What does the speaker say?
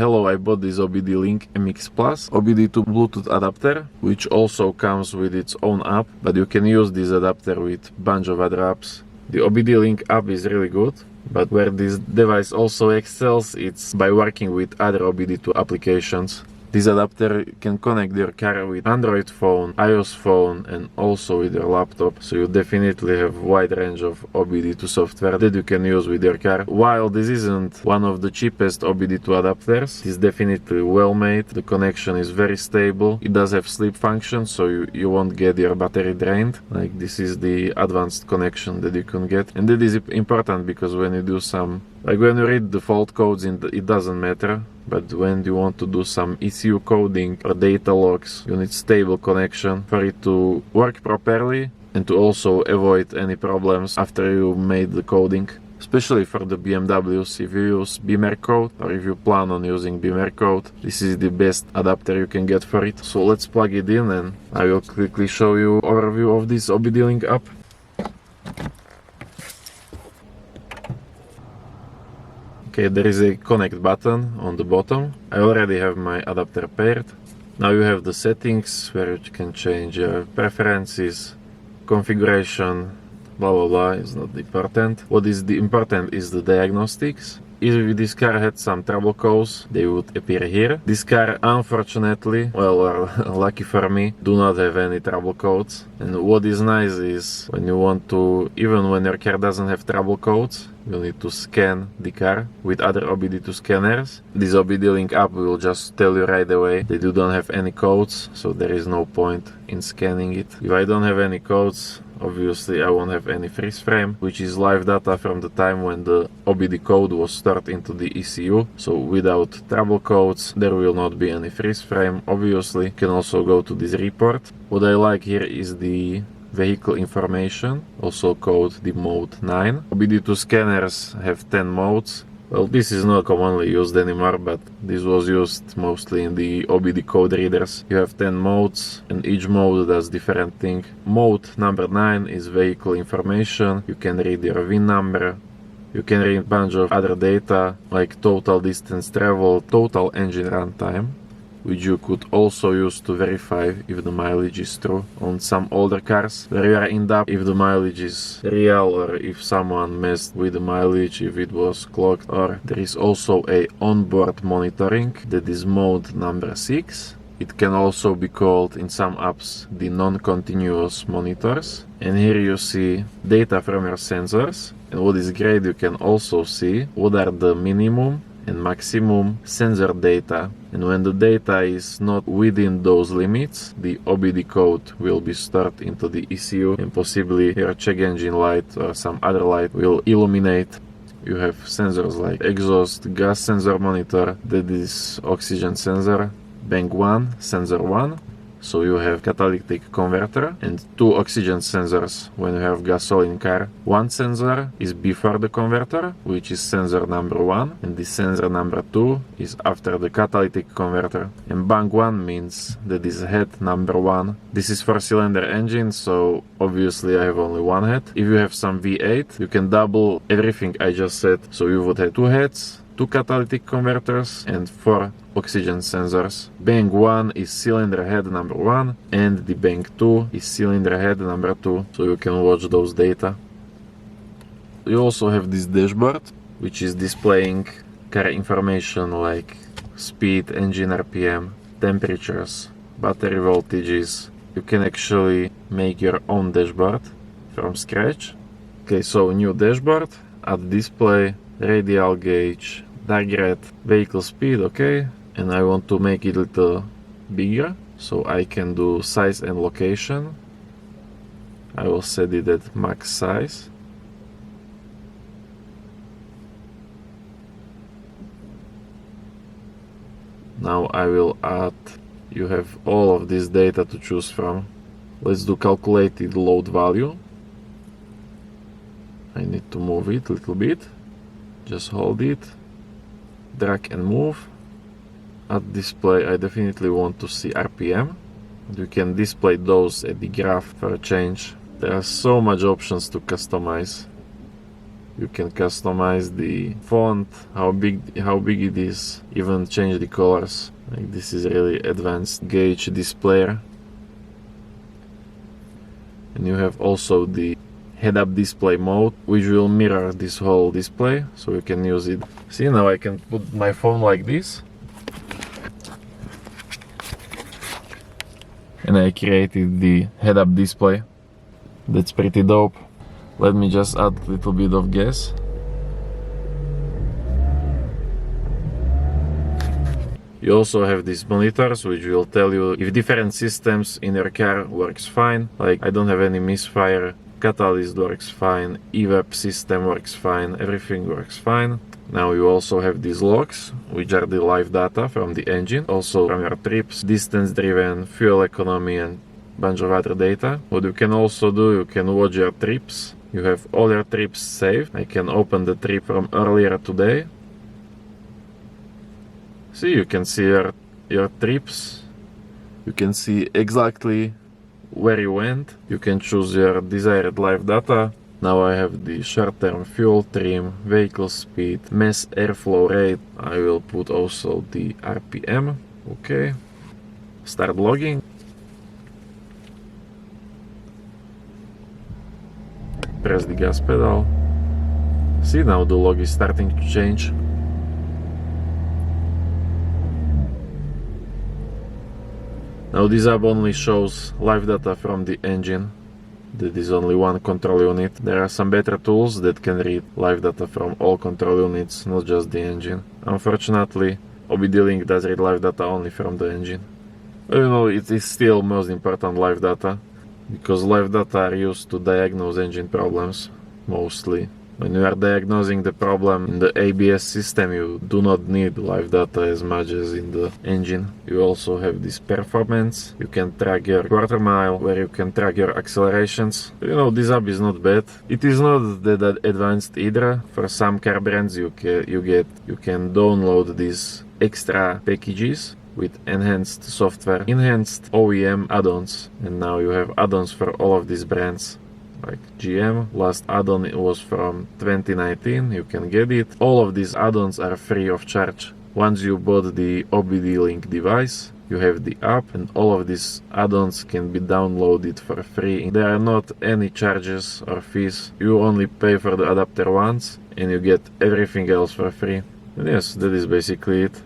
hello, I bought this OBDLink MX Plus OBD2 Bluetooth adapter, which also comes with its own app, but you can use this adapter with bunch of other apps. The OBDLink app is really good, but where this device also excels, it's by working with other OBD2 applications. This adapter can connect your car with Android phone, iOS phone, and also with your laptop, so you definitely have a wide range of OBD2 software that you can use with your car. While this isn't one of the cheapest OBD2 adapters, it's definitely well made, the connection is very stable, it does have sleep function, so you won't get your battery drained. Like, this is the advanced connection that you can get, and that is important because when you do when you read the fault codes, it doesn't matter. But when you want to do some ECU coding or data logs, you need stable connection for it to work properly and to also avoid any problems after you made the coding. Especially for the BMWs, if you use Beamer code or if you plan on using Beamer code, this is the best adapter you can get for it. So let's plug it in and I will quickly show you an overview of this OBDLink app. Okay, there is a connect button on the bottom. I already have my adapter paired. Now you have the settings where you can change your preferences, configuration, blah blah blah, is not important. What is important is the diagnostics. If this car had some trouble codes, they would appear here. This car, unfortunately, well, or lucky for me, do not have any trouble codes. And what is nice is when you want to, even when your car doesn't have trouble codes, you need to scan the car with other OBD2 scanners. This OBDLink app will just tell you right away that you don't have any codes, so there is no point in scanning it. If I don't have any codes, obviously I won't have any freeze frame, which is live data from the time when the OBD code was stored into the ECU. So without trouble codes, there will not be any freeze frame. Obviously, you can also go to this report. What I like here is the vehicle information, also called the mode 9. OBD2 scanners have 10 modes. Well, this is not commonly used anymore, but this was used mostly in the OBD code readers. You have 10 modes, and each mode does different thing. Mode number 9 is vehicle information. You can read your VIN number. You can read a bunch of other data, like total distance traveled, total engine runtime, which you could also use to verify if the mileage is true. On some older cars where you are in doubt if the mileage is real or if someone messed with the mileage, if it was clocked. Or there is also a onboard monitoring, that is mode number 6. It can also be called in some apps the non-continuous monitors. And here you see data from your sensors, and what is great, you can also see what are the minimum and maximum sensor data, and when the data is not within those limits, the OBD code will be stored into the ECU, and possibly your check engine light or some other light will illuminate. You have sensors like exhaust gas sensor monitor, that is oxygen sensor, bank 1, sensor 1. So you have catalytic converter and 2 oxygen sensors when you have gasoline car. One sensor is before the converter, which is sensor number 1, and the sensor number 2 is after the catalytic converter. And bank 1 means that is head number 1. This is 4-cylinder engine, so obviously I have only one head. If you have some V8, you can double everything I just said, so you would have 2 heads, 2 catalytic converters, and 4 oxygen sensors. Bank 1 is cylinder head number 1, and the bank 2 is cylinder head number 2, so you can watch those data. You also have this dashboard, which is displaying car information like speed, engine RPM, temperatures, battery voltages. You can actually make your own dashboard from scratch. Okay, so new dashboard, add display, radial gauge, dark red, vehicle speed, okay, and I want to make it a little bigger, so I can do size and location. I will set it at max size. Now I will add, you have all of this data to choose from. Let's do calculated load value. I need to move it a little bit. Just hold it, drag and move. At display, I definitely want to see RPM. You can display those at the graph for a change. There are so much options to customize. You can customize the font, how big it is, even change the colors. Like this is really advanced gauge displayer. And you have also the head-up display mode, which will mirror this whole display, so you can use it. See, now I can put my phone like this. And I created the head-up display. That's pretty dope. Let me just add a little bit of gas. You also have these monitors which will tell you if different systems in your car works fine. Like I don't have any misfire, catalyst works fine, EVAP system works fine, everything works fine. Now you also have these logs, which are the live data from the engine, also from your trips, distance driven, fuel economy and bunch of other data. What you can also do, you can watch your trips. You have all your trips saved. I can open the trip from earlier today. See, you can see your trips. You can see exactly where you went. You can choose your desired live data. Now I have the short-term fuel trim, vehicle speed, mass airflow rate. I will put also the RPM. Okay. Start logging. Press the gas pedal. See, now the log is starting to change. Now this app only shows live data from the engine. That is only one control unit. There are some better tools that can read live data from all control units, not just the engine. Unfortunately, OBDLink does read live data only from the engine. But you know, it is still most important live data, because live data are used to diagnose engine problems, mostly. When you are diagnosing the problem in the ABS system, you do not need live data as much as in the engine. You also have this performance. You can track your quarter mile, where you can track your accelerations. You know, this app is not bad. It is not that advanced either. For some car brands, you can download these extra packages with enhanced software, enhanced OEM add-ons, and now you have add-ons for all of these brands. Like GM, last add-on was from 2019, you can get it. All of these add-ons are free of charge. Once you bought the OBDLink device, you have the app, and all of these add-ons can be downloaded for free. There are not any charges or fees. You only pay for the adapter once, and you get everything else for free. And yes, that is basically it.